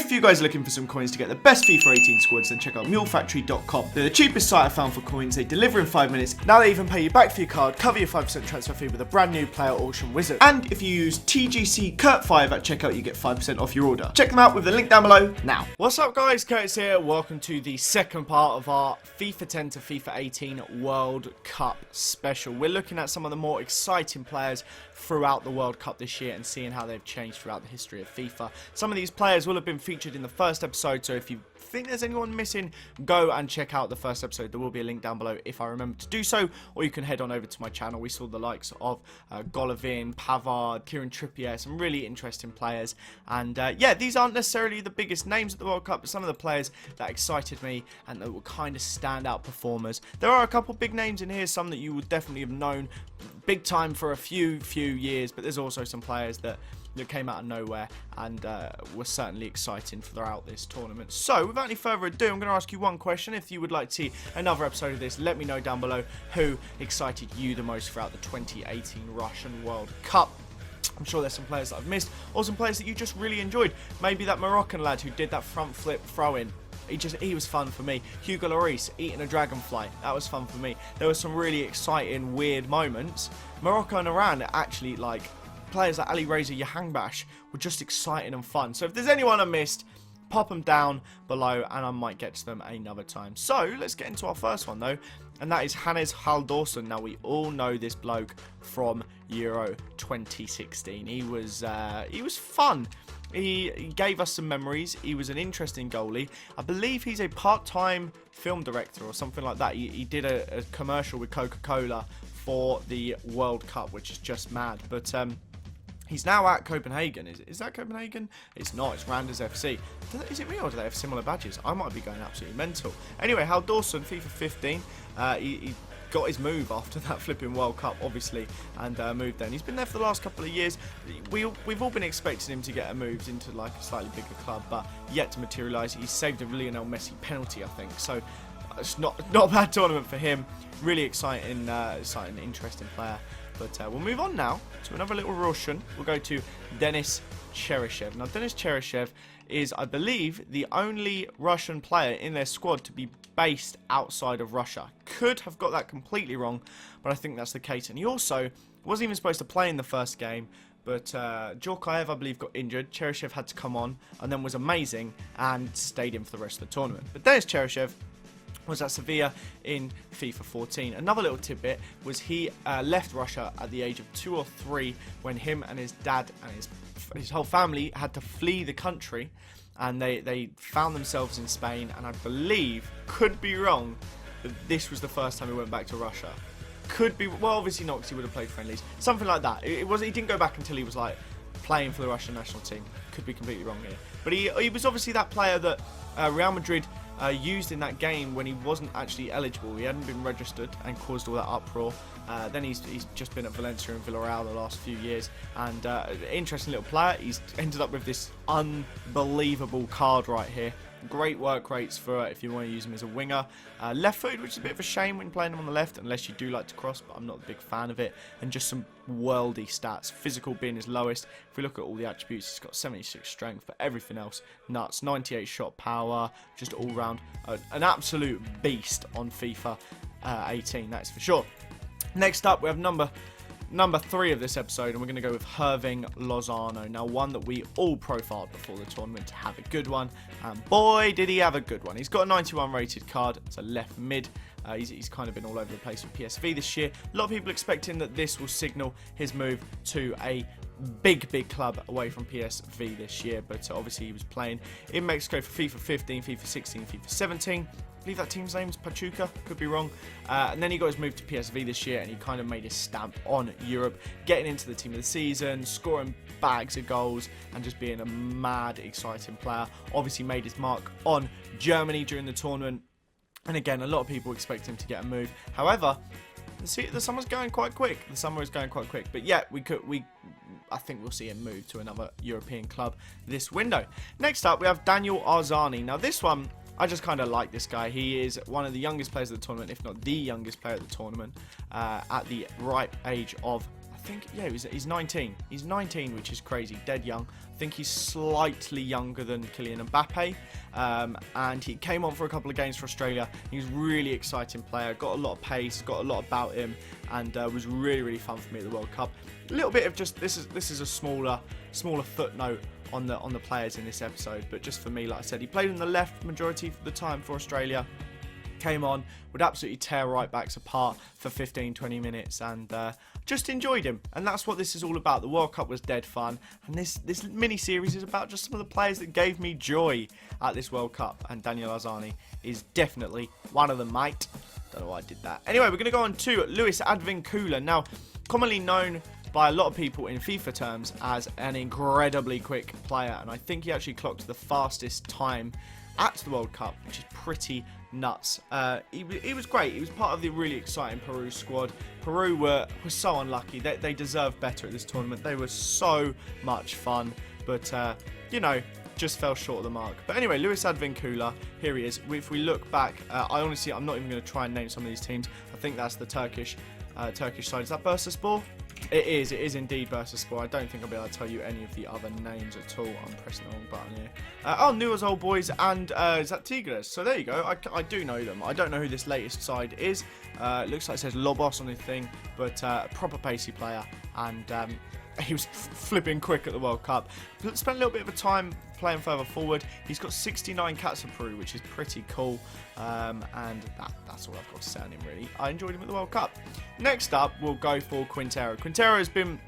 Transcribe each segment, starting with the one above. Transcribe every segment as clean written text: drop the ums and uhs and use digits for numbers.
If you guys are looking for some coins to get the best FIFA 18 squads, then check out mulefactory.com. They're the cheapest site I found for coins. They deliver in 5 minutes. Now they even pay you back for your card, cover your 5% transfer fee with a brand new player auction wizard. And if you use TGC Kurt5 at checkout, you get 5% off your order. Check them out with the link down below now. What's up guys, Curtis here. Welcome to the second part of our FIFA 10 to FIFA 18 World Cup special. We're looking at some of the more exciting players throughout the World Cup this year and seeing how they've changed throughout the history of FIFA. Some of these players will have been featured in the first episode, so if you think there's anyone missing, go and check out the first episode. There will be a link down below if I remember to do so, or you can head on over to my channel. We saw the likes of Golovin, Pavard, Kieran Trippier, some really interesting players. And yeah, these aren't necessarily the biggest names at the World Cup, but some of the players that excited me and that were kind of standout performers. There are a couple big names in here, some that you would definitely have known big time for a few years, but there's also some players that came out of nowhere and were certainly exciting throughout this tournament. So, without any further ado, I'm going to ask you one question. If you would like to see another episode of this, let me know down below who excited you the most throughout the 2018 Russian World Cup. I'm sure there's some players that I've missed, or some players that you just really enjoyed. Maybe that Moroccan lad who did that front flip throw-in. He was fun for me. Hugo Lloris eating a dragonfly. That was fun for me. There were some really exciting, weird moments. Morocco and Iran actually, like, players like Ali Reza Yahangbash were just exciting and fun. So if there's anyone I missed, pop them down below and I might get to them another time. So let's get into our first one though, and that is Hannes Halldórsson. Now we all know this bloke from Euro 2016. He was fun. He gave us some memories. He was an interesting goalie. I believe he's a part-time film director or something like that. He did a commercial with Coca-Cola for the World Cup, which is just mad. But he's now at Copenhagen. Is that Copenhagen? It's not. It's Randers FC. Is it me or do they have similar badges? I might be going absolutely mental. Anyway, Halldórsson, FIFA 15. He got his move after that flipping World Cup, obviously, and moved there. And he's been there for the last couple of years. We've all been expecting him to get a move into like a slightly bigger club, but yet to materialise. He saved a Lionel Messi penalty, I think. So it's not a bad tournament for him. Really exciting, interesting player. But we'll move on now to another little Russian. We'll go to Denis Cheryshev. Now, Denis Cheryshev is, I believe, the only Russian player in their squad to be based outside of Russia. Could have got that completely wrong, but I think that's the case. And he also wasn't even supposed to play in the first game, but Djorkaeff, I believe, got injured. Cheryshev had to come on and then was amazing and stayed in for the rest of the tournament. But Denis Cheryshev was at Sevilla in FIFA 14. Another little tidbit was he left Russia at the age of 2 or 3 when him and his dad and his whole family had to flee the country, and they found themselves in Spain, and I believe, could be wrong, but this was the first time he went back to Russia. Could be, well, obviously not, because he would have played friendlies. Something like that. He didn't go back until he was like playing for the Russian national team. Could be completely wrong here. But he was obviously that player that Real Madrid used in that game when he wasn't actually eligible. He hadn't been registered and caused all that uproar. Then he's just been at Valencia and Villarreal the last few years, and interesting little player. He's ended up with this unbelievable card right here. Great work rates for if you want to use him as a winger. Left footed, which is a bit of a shame when playing him on the left, unless you do like to cross, but I'm not a big fan of it. And just some worldy stats. Physical being his lowest. If we look at all the attributes, he's got 76 strength, but everything else, nuts. 98 shot power, just all round. An absolute beast on FIFA 18, that's for sure. Next up, we have number 3 of this episode, and we're going to go with Hirving Lozano. Now, one that we all profiled before the tournament to have a good one, and boy, did he have a good one. He's got a 91 rated card. It's a left mid. He's kind of been all over the place with PSV this year. A lot of people expecting that this will signal his move to a big club away from PSV this year, but obviously he was playing in Mexico for FIFA 15, FIFA 16, FIFA 17. I believe that team's name is Pachuca, could be wrong. And then he got his move to PSV this year, and he kind of made his stamp on Europe, getting into the team of the season, scoring bags of goals, and just being a mad, exciting player. Obviously made his mark on Germany during the tournament, and again, a lot of people expect him to get a move. However, the summer's going quite quick. But yeah, I think we'll see him move to another European club this window. Next up, we have Daniel Ahsani. Now, this one, I just kind of like this guy. He is one of the youngest players of the tournament, if not the youngest player of the tournament, at the ripe age of, I think, yeah, he's 19. He's 19, which is crazy, dead young. I think he's slightly younger than Kylian Mbappe, and he came on for a couple of games for Australia. He was a really exciting player, got a lot of pace, got a lot about him, and was really fun for me at the World Cup. A little bit of just this is a smaller footnote on the players in this episode, but just for me, like I said, he played on the left majority of the time for Australia. Came on, would absolutely tear right backs apart for 15-20 minutes, and just enjoyed him. And that's what this is all about. The World Cup was dead fun, and this mini series is about just some of the players that gave me joy at this World Cup, and Daniel Ahsani is definitely one of them, mate. Don't know why I did that. Anyway, we're going to go on to Luis Advan Kula. Now, commonly known by a lot of people in FIFA terms as an incredibly quick player, and I think he actually clocked the fastest time at the World Cup, which is pretty nuts. He was great. He was part of the really exciting Peru squad. Peru were so unlucky. They deserved better at this tournament. They were so much fun, but you know, just fell short of the mark. But anyway, Luis Advan Kula, here he is. If we look back, I honestly, I'm not even going to try and name some of these teams. I think that's the Turkish side. Is that Bursaspor? It is indeed Bursaspor. I don't think I'll be able to tell you any of the other names at all. I'm pressing the wrong button here. Oh, Newell's Old Boys, and is that Tigres? So there you go. I do know them. I don't know who this latest side is. It looks like it says Lobos on the thing, but a proper pacey player, and he was flipping quick at the World Cup. Spent a little bit of a time playing further forward. He's got 69 cats of Peru, which is pretty cool. And that's all I've got to say on him, really. I enjoyed him at the World Cup. Next up, we'll go for Quintero. Quintero has been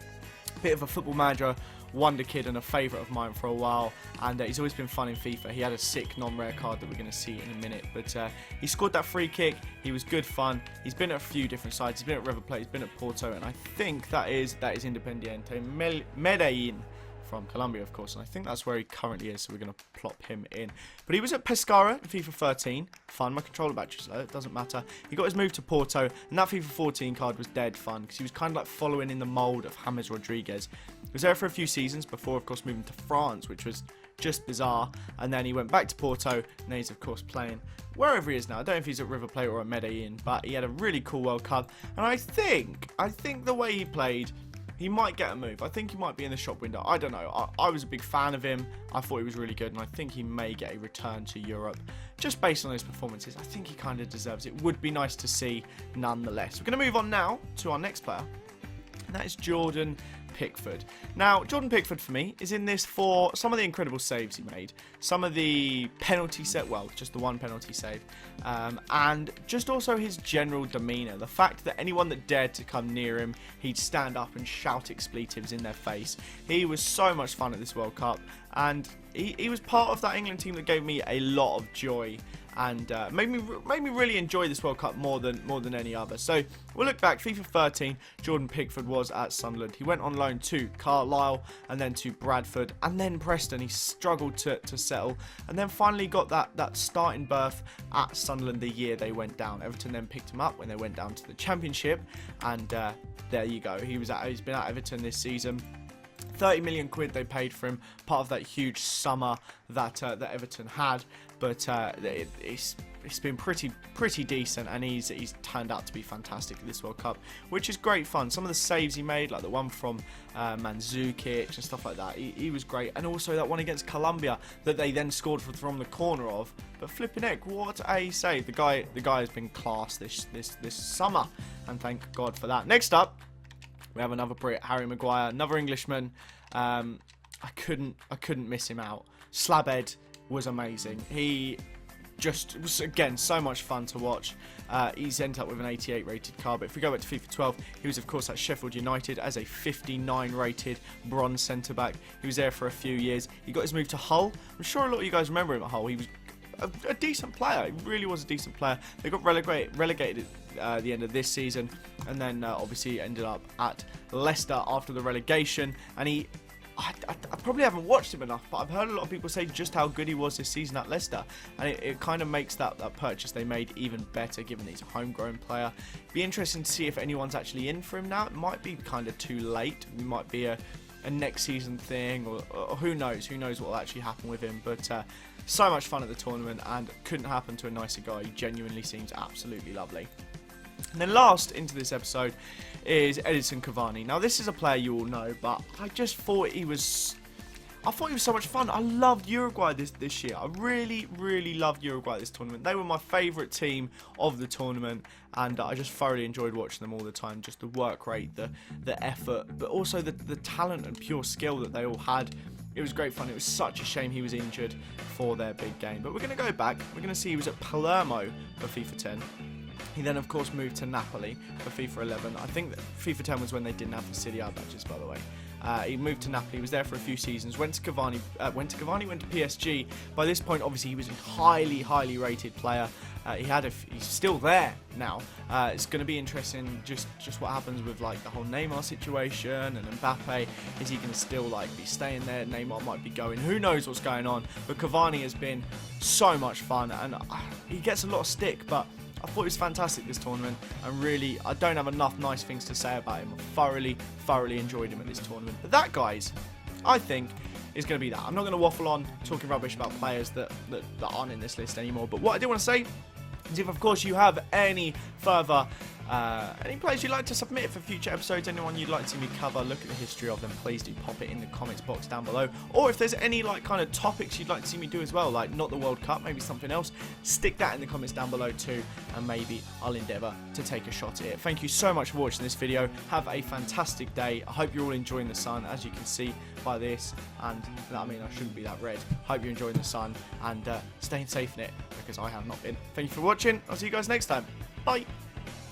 a bit of a Football Manager wonder kid and a favourite of mine for a while, and he's always been fun in FIFA. He had a sick non-rare card that we're going to see in a minute, but he scored that free kick. He was good fun. He's been at a few different sides. He's been at River Plate, he's been at Porto, and I think that is Independiente Medellin from Colombia, of course, and I think that's where he currently is, so we're going to plop him in. But he was at Pescara in FIFA 13. Fun. My controller battery's low. It doesn't matter. He got his move to Porto, and that FIFA 14 card was dead fun because he was kind of like following in the mould of James Rodriguez. He was there for a few seasons before, of course, moving to France, which was just bizarre. And then he went back to Porto, and he's, of course, playing wherever he is now. I don't know if he's at River Plate or at Medellin, but he had a really cool World Cup. And I think the way he played, he might get a move. I think he might be in the shop window. I don't know. I was a big fan of him. I thought he was really good, and I think he may get a return to Europe. Just based on his performances, I think he kind of deserves it. Would be nice to see nonetheless. We're going to move on now to our next player, and that is Jordan Pickford. Now, Jordan Pickford for me is in this for some of the incredible saves he made, some of the penalty set, well, just the one penalty save, and just also his general demeanour. The fact that anyone that dared to come near him, he'd stand up and shout expletives in their face. He was so much fun at this World Cup, and he was part of that England team that gave me a lot of joy, and made me really enjoy this World Cup more than any other. So we'll look back. FIFA 13, Jordan Pickford was at Sunderland. He went on loan to Carlisle, and then to Bradford, and then Preston. He struggled to settle, and then finally got that starting berth at Sunderland the year they went down. Everton then picked him up when they went down to the Championship, and there you go. He's been at Everton this season. 30 million quid they paid for him, part of that huge summer that Everton had, but it's been pretty decent, and he's turned out to be fantastic at this World Cup, which is great fun. Some of the saves he made, like the one from Mandzukic and stuff like that, he was great, and also that one against Colombia that they then scored from the corner of. But flipping heck, what a save! The guy has been class this summer, and thank God for that. Next up, we have another Brit, Harry Maguire, another Englishman. I couldn't miss him out. Slabhead was amazing. He just was, again, so much fun to watch. He's ended up with an 88 rated card, but if we go back to FIFA 12, he was, of course, at Sheffield United as a 59 rated bronze centre-back. He was there for a few years. He got his move to Hull. I'm sure a lot of you guys remember him at Hull. He was a decent player. He really was a decent player. They got relegated at the end of this season, and then obviously ended up at Leicester after the relegation. And I probably haven't watched him enough, but I've heard a lot of people say just how good he was this season at Leicester, and it kind of makes that purchase they made even better, given that he's a homegrown player. Be interesting to see if anyone's actually in for him now. It might be kind of too late. It might be a next season thing, or who knows what will actually happen with him. But so much fun at the tournament, and couldn't happen to a nicer guy. He genuinely seems absolutely lovely. And then last into this episode is Edinson Cavani. Now this is a player you all know, but I just thought he was so much fun. I loved Uruguay this year. I really loved Uruguay this tournament. They were my favourite team of the tournament, and I just thoroughly enjoyed watching them all the time. Just the work rate, the effort, but also the talent and pure skill that they all had. It was great fun. It was such a shame he was injured for their big game. But we're going to go back. We're going to see he was at Palermo for FIFA 10. He then, of course, moved to Napoli for FIFA 11. I think that FIFA 10 was when they didn't have the Serie A badges, by the way. He moved to Napoli, was there for a few seasons, went to PSG. By this point, obviously, he was a highly rated player. He's still there now. It's going to be interesting just what happens with like the whole Neymar situation and Mbappe. Is he going to still like be staying there? Neymar might be going. Who knows what's going on? But Cavani has been so much fun, and he gets a lot of stick, but I thought he was fantastic this tournament, and really, I don't have enough nice things to say about him. I thoroughly enjoyed him at this tournament. But that, guys, I think is going to be that. I'm not going to waffle on talking rubbish about players that aren't in this list anymore. But what I do want to say is, if of course you have any further any players you'd like to submit for future episodes, anyone you'd like to see me cover, look at the history of them, please do pop it in the comments box down below. Or if there's any like kind of topics you'd like to see me do as well, like not the World Cup, maybe something else, stick that in the comments down below too, and maybe I'll endeavour to take a shot at it. Thank you so much for watching this video. Have a fantastic day. I hope you're all enjoying the sun, as you can see by this, and I mean, I shouldn't be that red. Hope you're enjoying the sun, and staying safe in it, because I have not been. Thank you for watching. I'll see you guys next time. Bye.